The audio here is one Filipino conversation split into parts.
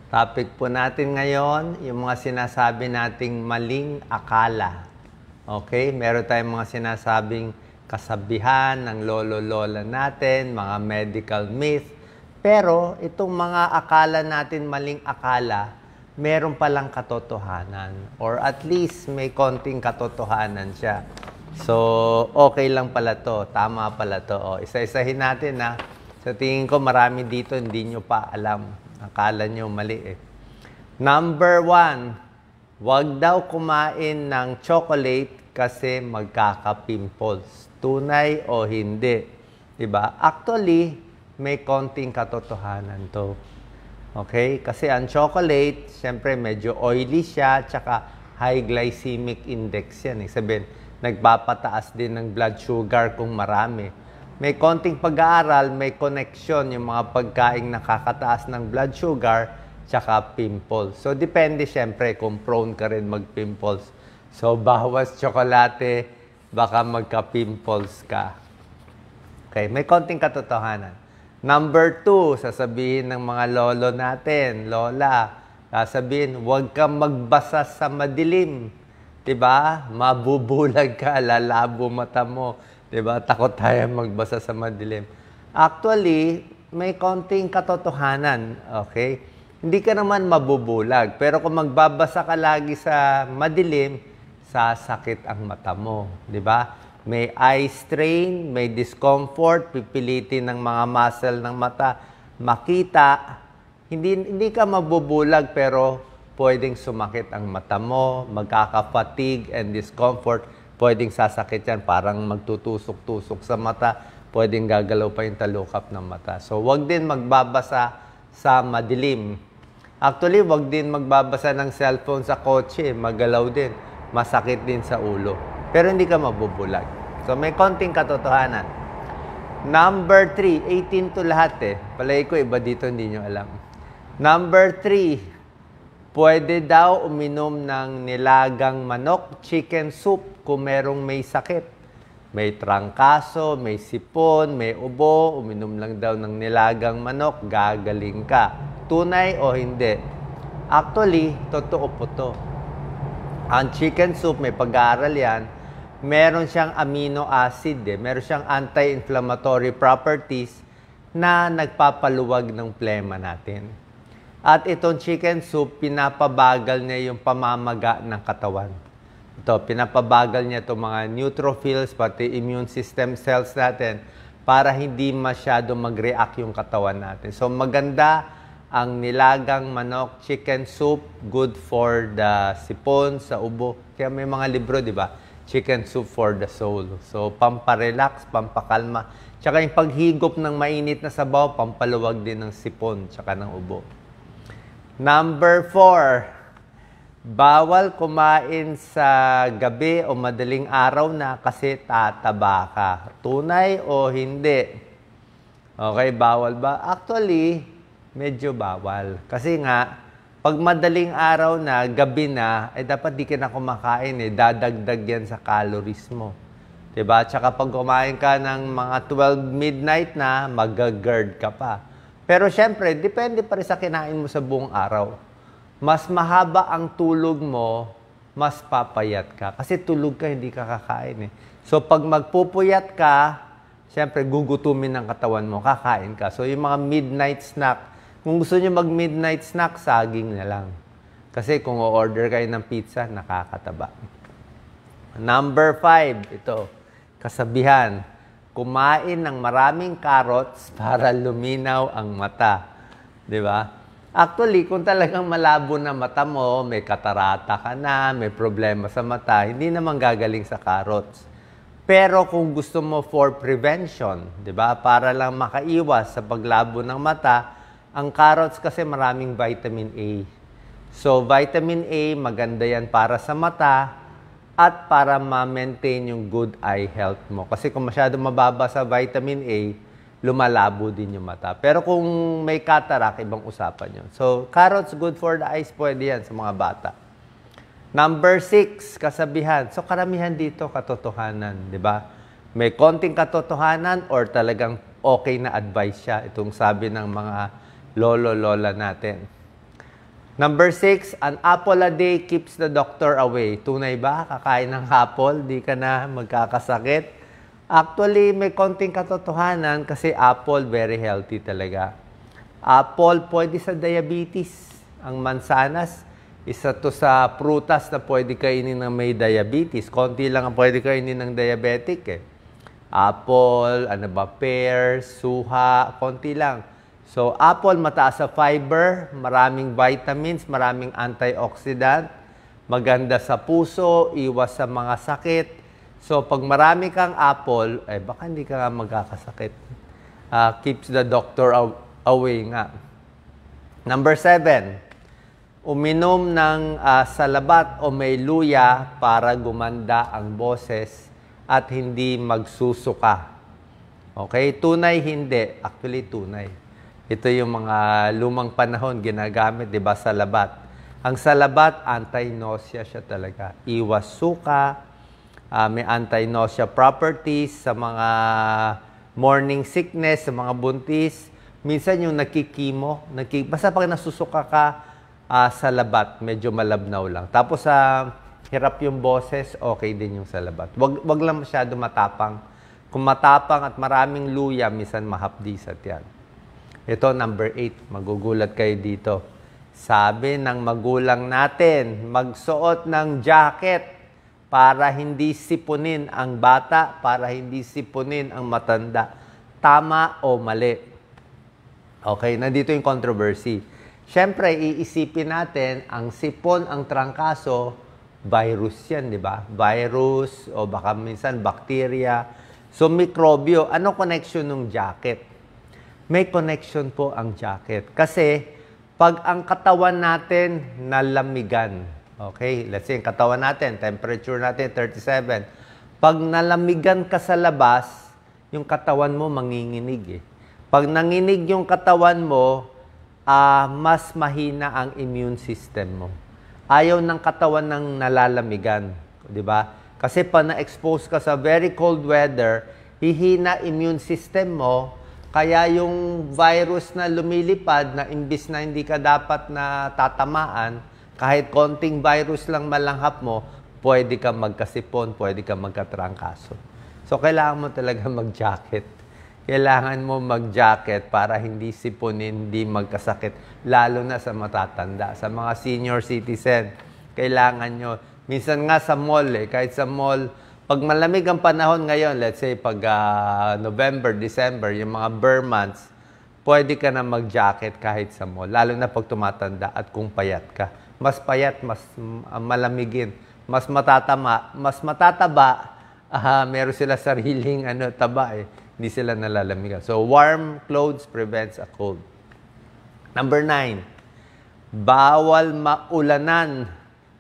Topic po natin ngayon, yung mga sinasabi nating maling akala. Okay? Meron tayong mga sinasabing kasabihan ng lolo-lola natin, mga medical myth. Pero itong mga akala natin, maling akala, meron palang katotohanan. Or at least may konting katotohanan siya. So, okay lang pala to. Tama pala to. O, isa-isahin natin na. Sa tingin ko, marami dito hindi nyo pa alam. Akala nyo mali eh. Number 1, wag daw kumain ng chocolate kasi magkaka-pimples. Tunay o hindi? Diba? Actually, may konting katotohanan to. Okay? Kasi ang chocolate, syempre medyo oily siya, tsaka high glycemic index yan. Sabihin, nagpapataas din ng blood sugar kung marami. May konting pag-aaral, may connection yung mga pagkaing nakakataas ng blood sugar tsaka pimples. So, depende syempre kung prone ka rin mag-pimples. So, bawas tsokolate, baka magka-pimples ka. Okay, may konting katotohanan. Number 2, sasabihin ng mga lolo natin, lola, sasabihin, huwag kang magbasa sa madilim. Diba? Mabubulag ka, lalabo mata mo. Diba? Takot tayo magbasa sa madilim. Actually, may konting katotohanan. Okay? Hindi ka naman mabubulag. Pero kung magbabasa ka lagi sa madilim, sasakit ang mata mo. Diba? May eye strain, may discomfort, pipilitin ng mga muscle ng mata makita. Hindi ka mabubulag pero pwedeng sumakit ang mata mo, magkaka-fatigue and discomfort. Pwedeng sasakit yan, parang magtutusok-tusok sa mata. Pwedeng gagalaw pa yung talukap ng mata. So, wag din magbabasa sa madilim. Actually, wag din magbabasa ng cellphone sa kotse. Magalaw din. Masakit din sa ulo. Pero hindi ka mabubulag. So, may konting katotohanan. Number 3, 18 to lahat eh. Palagi ko, iba dito, hindi nyo alam. Number 3, pwede daw uminom ng nilagang manok, chicken soup kung merong may sakit. May trangkaso, may sipon, may ubo, uminom lang daw ng nilagang manok, gagaling ka. Tunay o hindi? Actually, totoo po to. Ang chicken soup, may pag-aaral yan, meron siyang amino acid, meron siyang anti-inflammatory properties na nagpapaluwag ng plema natin. At itong chicken soup, pinapabagal niya yung pamamaga ng katawan. Ito, pinapabagal niya itong mga neutrophils, pati immune system cells natin, para hindi masyado mag-react yung katawan natin. So, maganda ang nilagang manok, chicken soup, good for the sipon, sa ubo. Kaya may mga libro, di ba? Chicken soup for the soul. So, pamparelax, pampakalma. Tsaka yung paghigop ng mainit na sabaw, pampaluwag din ng sipon, tsaka ng ubo. Number 4, bawal kumain sa gabi o madaling araw na kasi tataba ka. Tunay o hindi? Okay, bawal ba? Actually, medyo bawal. Kasi nga, pag madaling araw na, gabi na, dapat di ka na kumakain Dadagdag yan sa calories mo. Diba? Tsaka pag kumain ka ng mga 12 midnight na, mag-GERD ka pa. Pero syempre, depende pa rin sa kinain mo sa buong araw. Mas mahaba ang tulog mo, mas papayat ka. Kasi tulog ka, hindi ka kakain So pag magpupuyat ka, syempre gugutumin ng katawan mo, kakain ka. So yung mga midnight snack, kung gusto nyo mag-midnight snack, saging na lang. Kasi kung o-order kayo ng pizza, nakakataba. Number 5, ito, kasabihan. Kumain ng maraming carrots para luminaw ang mata. Di ba? Actually, kung talagang malabo na mata mo, may katarata ka na, may problema sa mata, hindi naman gagaling sa carrots. Pero kung gusto mo for prevention, di ba? Para lang makaiwas sa paglabo ng mata, ang carrots kasi maraming vitamin A. So, vitamin A, maganda yan para sa mata, at para ma-maintain yung good eye health mo. Kasi kung masyado mababa sa vitamin A, lumalabo din yung mata. Pero kung may cataract, ibang usapan yun. So, carrots good for the eyes, pwede yan sa mga bata. Number 6, kasabihan. So, karamihan dito, katotohanan, di ba? May konting katotohanan or talagang okay na advice siya. Itong sabi ng mga lolo-lola natin. Number 6, an apple a day keeps the doctor away. Tunay ba? Kakain ng apple, di ka na magkakasakit? Actually, may konting katotohanan kasi apple, very healthy talaga. Apple, pwede sa diabetes. Ang mansanas, isa to sa prutas na pwede kainin ng may diabetes. Konti lang ang pwede kainin ng diabetic eh. Apple, pears, suha, konti lang. So, apple, mataas sa fiber, maraming vitamins, maraming antioxidant, maganda sa puso, iwas sa mga sakit. So, pag marami kang apple, baka hindi ka nga magkakasakit. Keeps the doctor away nga. Number 7, uminom ng salabat o may luya para gumanda ang boses at hindi magsusuka. Okay? Tunay, hindi. Actually, tunay. Ito yung mga lumang panahon ginagamit, di ba, salabat. Ang salabat, anti-nausea siya talaga. Iwas suka, may anti-nausea properties sa mga morning sickness, sa mga buntis. Minsan yung nakikimo, basta pag nasusuka ka sa labat, medyo malabnaw lang. Tapos hirap yung boses, okay din yung salabat. Wag lang masyado matapang. Kung matapang at maraming luya, minsan mahapdisat yan. Ito, number 8. Magugulat kayo dito. Sabi ng magulang natin, magsuot ng jacket para hindi sipunin ang bata, para hindi sipunin ang matanda. Tama o mali? Okay, nandito yung controversy. Siyempre, iisipin natin, ang sipon, ang trangkaso, virus yan, di ba? Virus o baka minsan bacteria. So, mikrobyo. Ano connection ng jacket? May connection po ang jacket. Kasi, pag ang katawan natin nalamigan, okay, let's say, ang katawan natin, temperature natin, 37. Pag nalamigan ka sa labas, yung katawan mo manginginig eh. Pag nanginig yung katawan mo, mas mahina ang immune system mo. Ayaw ng katawan ng nalalamigan, di ba? Kasi pag na-expose ka sa very cold weather, hihina immune system mo. Kaya yung virus na lumilipad na imbis na hindi ka dapat na tatamaan, kahit konting virus lang malanghap mo, pwede ka magkasipon, pwede ka magkatrangkaso. So, kailangan mo talaga mag-jacket. Kailangan mo mag-jacket para hindi sipunin, hindi magkasakit, lalo na sa matatanda. Sa mga senior citizen, kailangan nyo. Minsan nga sa mall, kahit sa mall, pag malamig ang panahon ngayon, let's say pag November, December, yung mga bare months, pwede ka na mag-jacket kahit sa mall, lalo na pag tumatanda at kung payat ka. Mas payat, mas malamigin, mas matataba, meron sila sariling taba eh. Hindi sila nalalamigan. So, warm clothes prevents a cold. Number 9, bawal maulanan.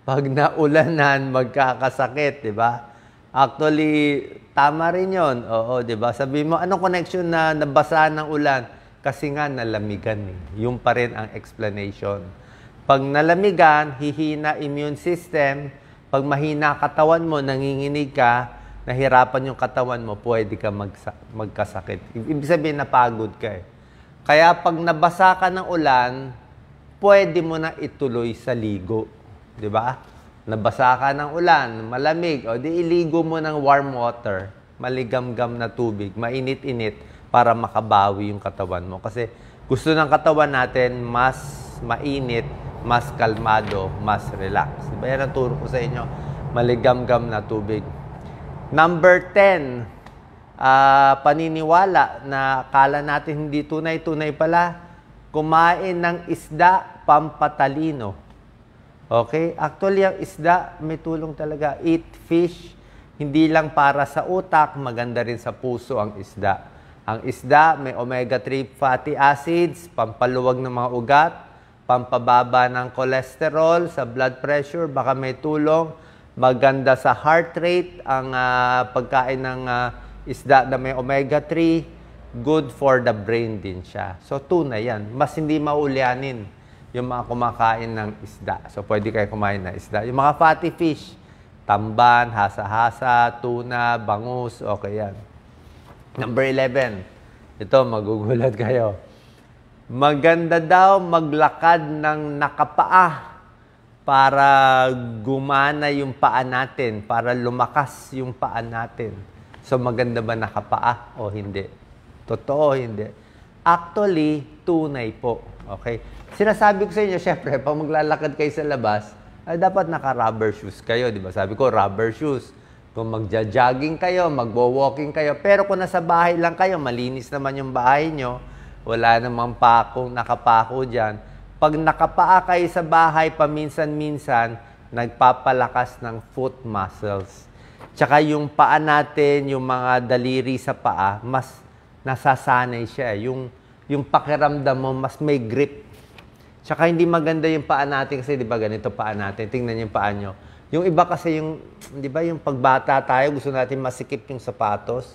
Pag naulanan, magkakasakit, di ba? Actually, tama rin yun. Oo, di ba? Sabi mo, anong connection na nabasa ng ulan? Kasi nga, nalamigan eh. Yung pa rin ang explanation. Pag nalamigan, hihina immune system. Pag mahina katawan mo, nanginginig ka, nahirapan yung katawan mo, pwede ka magkasakit. Ibig sabihin, napagod ka eh. Kaya pag nabasa ka ng ulan, pwede mo na ituloy sa ligo. Di ba? Nabasa ka ng ulan, malamig, o di iligo mo ng warm water, maligamgam na tubig, mainit-init, para makabawi yung katawan mo. Kasi gusto ng katawan natin mas mainit, mas kalmado, mas relax. Diba yan ang turo ko sa inyo? Maligamgam na tubig. Number 10, paniniwala na akala natin hindi tunay-tunay pala, kumain ng isda, pampatalino. Okay? Actually, ang isda, may tulong talaga. Eat fish, hindi lang para sa utak, maganda rin sa puso ang isda. Ang isda, may omega-3 fatty acids, pampaluwag ng mga ugat, pampababa ng cholesterol, sa blood pressure, baka may tulong. Maganda sa heart rate, ang pagkain ng isda na may omega-3, good for the brain din siya. So, tunay yan. Mas hindi maulyanin yung mga kumakain ng isda. So, pwede kayo kumain ng isda. Yung mga fatty fish, tamban, hasa-hasa, tuna, bangus, okay yan. Number 11. Ito, magugulat kayo. Maganda daw maglakad ng nakapaa para gumana yung paa natin, para lumakas yung paa natin. So maganda ba nakapaa o hindi? Totoo, hindi. Actually, tunay po. Okay? Sinasabi ko sa inyo, syempre, pag maglalakad kayo sa labas, ay dapat naka-rubber shoes kayo. Di ba? Sabi ko, rubber shoes. Kung magja-jogging kayo, magwo-walking kayo. Pero kung nasa bahay lang kayo, malinis naman yung bahay nyo, wala namang nakapako dyan. Pag nakapaa kayo sa bahay, paminsan-minsan, nagpapalakas ng foot muscles. Tsaka yung paa natin, yung mga daliri sa paa, mas nasasanay siya. Yung pakiramdam mo, mas may grip. Tsaka hindi maganda yung paa natin kasi, di ba, ganito paa natin. Tingnan yung paa nyo. Yung iba kasi di ba, yung pagbata tayo, gusto natin masikip yung sapatos.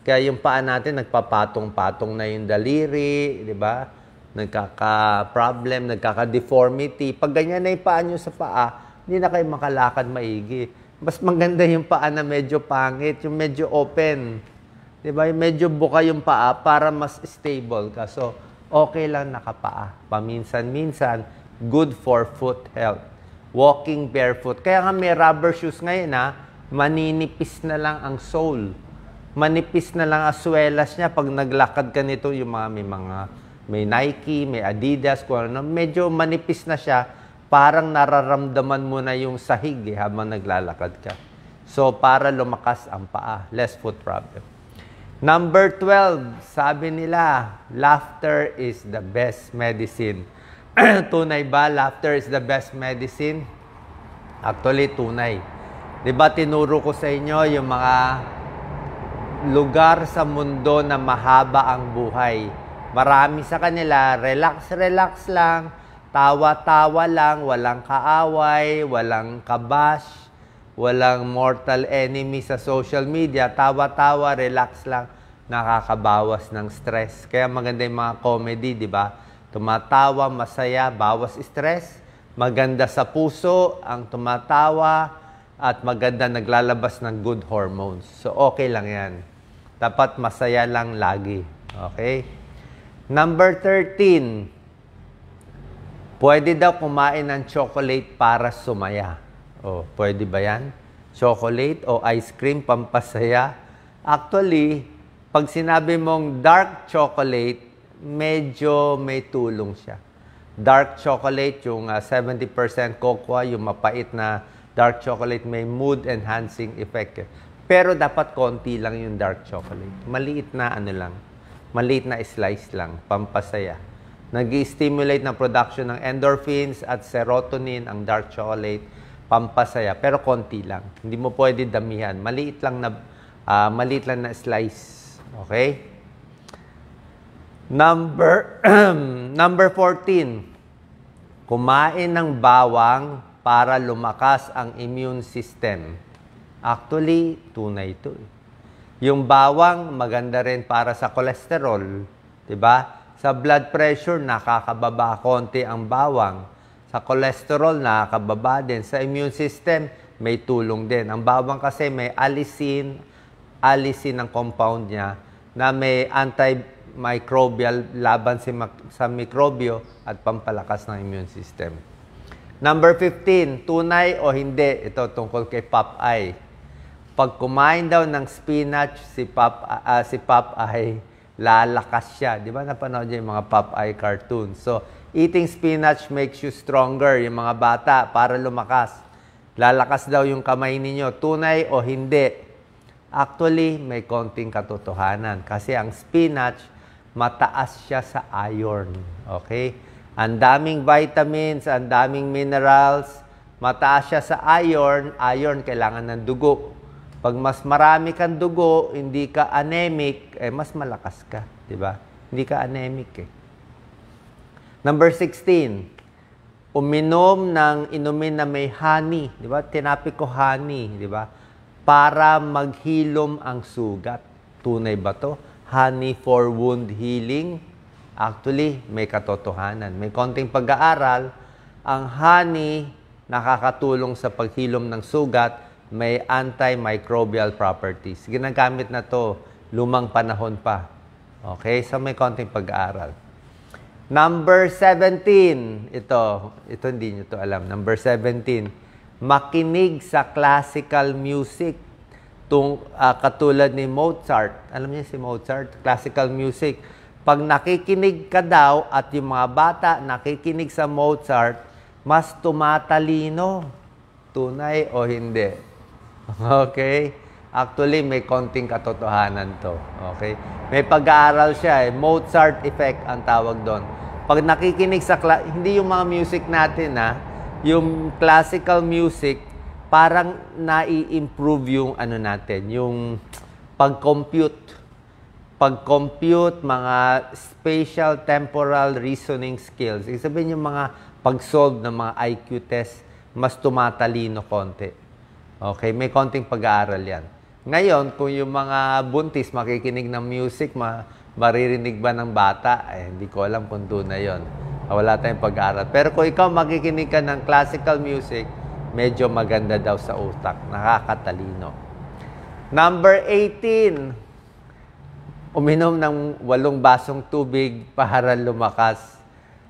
Kaya yung paa natin, nagpapatong-patong na yung daliri, di ba? Nagkaka-problem, nagkaka-deformity. Pag ganyan na yung paa nyo sa paa, hindi na kayo makalakad maigi. Mas maganda yung paa na medyo pangit, yung medyo open. Di ba? Yung medyo buka yung paa para mas stable ka. So, okay lang nakapaa. Paminsan-minsan, good for foot health. Walking barefoot. Kaya nga may rubber shoes ngayon maninipis na lang ang sole. Manipis na lang ang swelas niya pag naglakad ka nito, yung may Nike, may Adidas, kung ano, medyo manipis na siya, parang nararamdaman mo na yung sahig habang naglalakad ka. So, para lumakas ang paa, less foot problem. Number 12, sabi nila, laughter is the best medicine. Tunay ba, laughter is the best medicine? Actually, tunay. Diba tinuro ko sa inyo yung mga lugar sa mundo na mahaba ang buhay. Marami sa kanila, relax lang, tawa-tawa lang, walang kaaway, walang kabash, walang mortal enemy sa social media, tawa-tawa, relax lang, nakakabawas ng stress. Kaya maganda yung mga comedy, di ba? Tumatawa, masaya, bawas stress, maganda sa puso, ang tumatawa, at maganda naglalabas ng good hormones. So, okay lang yan. Dapat masaya lang lagi. Okay? Number 13. Pwede daw kumain ng chocolate para sumaya. Oh, pwede ba yan? Chocolate o ice cream pampasaya? Actually, pag sinabi mong dark chocolate, medyo may tulong siya. Dark chocolate, yung 70% cocoa, yung mapait na dark chocolate, may mood-enhancing effect. Pero dapat konti lang yung dark chocolate. Maliit na maliit na slice lang, pampasaya. Nag-i-stimulate ng production ng endorphins at serotonin ang dark chocolate, pampasaya. Pero konti lang. Hindi mo pwede damihan. Maliit lang na slice. Okay? Number 14. Kumain ng bawang para lumakas ang immune system. Actually, tunay ito. Yung bawang, maganda rin para sa cholesterol. Diba? Sa blood pressure, nakakababa konti ang bawang. Sa cholesterol, nakakababa din. Sa immune system, may tulong din. Ang bawang kasi may allicin ang compound niya, na may antimicrobial, laban sa mikrobyo at pampalakas ng immune system. Number 15, tunay o hindi? Ito tungkol kay Popeye. Pag kumain daw ng spinach, si Popeye, lalakas siya. Di ba napanood niyo yung mga Popeye cartoons? So, eating spinach makes you stronger, yung mga bata, para lumakas. Lalakas daw yung kamay ninyo. Tunay o hindi? Actually, may konting katotohanan. Kasi ang spinach, mataas siya sa iron. Okay? Ang daming vitamins, ang daming minerals, mataas siya sa iron. Iron, kailangan ng dugo. Pag mas marami kang dugo, hindi ka anemic, mas malakas ka. Diba? Hindi ka anemic Number 16, inumin na may honey. Diba? Tinapi ko honey. Diba? Para maghilom ang sugat. Tunay ba to? Honey for wound healing. Actually, may katotohanan. May konting pag-aaral. Ang honey nakakatulong sa paghilom ng sugat, may antimicrobial properties. Ginagamit na to lumang panahon pa. Okay? So may konting pag-aaral. Number 17. Ito hindi nyo to alam. Number 17. Makinig sa classical music. Katulad ni Mozart. Alam niyo si Mozart? Classical music. Pag nakikinig ka daw at yung mga bata nakikinig sa Mozart, mas tumatalino. Tunay o hindi? Okay? Actually, may konting katotohanan to. Okay? May pag-aaral siya eh. Mozart effect ang tawag doon. Pag nakikinig sa, hindi yung mga music natin yung classical music, parang nai-improve yung ano natin, yung pag-compute. Pag-compute, mga spatial temporal reasoning skills. Ibig sabihin yung mga pag-solve ng mga IQ test, mas tumatalino konti. Okay? May konting pag-aaral yan. Ngayon, kung yung mga buntis makikinig ng music, maririnig ba ng bata? Hindi ko alam kung tunay yun. Wala tayong pag-aaral. Pero kung ikaw makikinig ka ng classical music, medyo maganda daw sa utak. Nakakatalino. Number 18. Uminom ng 8 basong tubig para lumakas.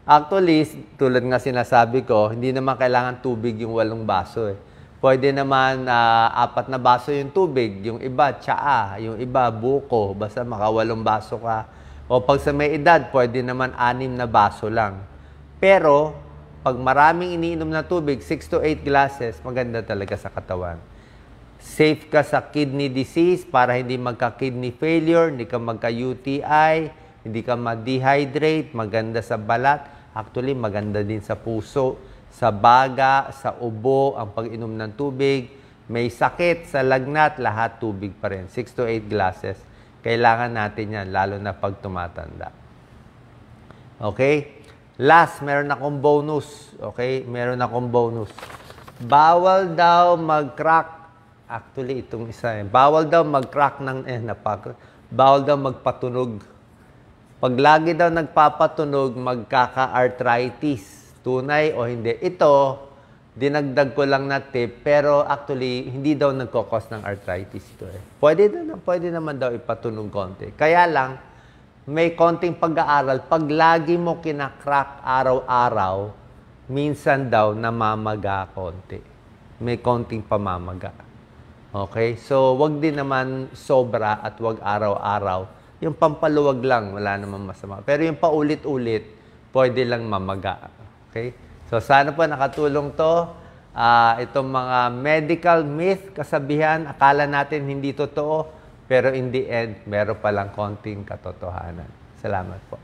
Actually, tulad nga sinasabi ko, hindi naman kailangan tubig yung 8 baso eh. Pwede naman 4 na baso yung tubig, yung iba tsaa, yung iba buko, basta maka 8 baso ka. O pag sa may edad, pwede naman 6 na baso lang. Pero, pag maraming iniinom na tubig, 6 to 8 glasses, maganda talaga sa katawan. Safe ka sa kidney disease para hindi magka-kidney failure, hindi ka magka-UTI, hindi ka ma-dehydrate, maganda sa balat. Actually, maganda din sa puso, sa baga, sa ubo, ang pag-inom ng tubig. May sakit sa lagnat, lahat tubig pa rin. 6 to 8 glasses. Kailangan natin yan, lalo na pag tumatanda. Okay? Last, meron akong bonus. Okay? Meron akong bonus. Bawal daw mag-crack. Actually, itong isa eh. Bawal daw mag-crack ng, bawal daw magpatunog. Pag lagi daw nagpapatunog, magkaka-arthritis. Tunay o hindi. Ito, dinagdag ko lang na tip, pero actually, hindi daw nagkakos ng arthritis ito eh. Pwede naman daw ipatunog konti. Kaya lang, may konting pag-aaral. Pag lagi mo kinakrak araw-araw, minsan daw namamaga konti. May konting pamamaga. Okay? So, wag din naman sobra at wag araw-araw. Yung pampaluwag lang, wala namang masama. Pero yung paulit-ulit, pwede lang mamaga. Okay? So, sana po nakatulong to. Itong mga medical myth, kasabihan, akala natin hindi totoo, pero in the end, meron palang konting katotohanan. Salamat po.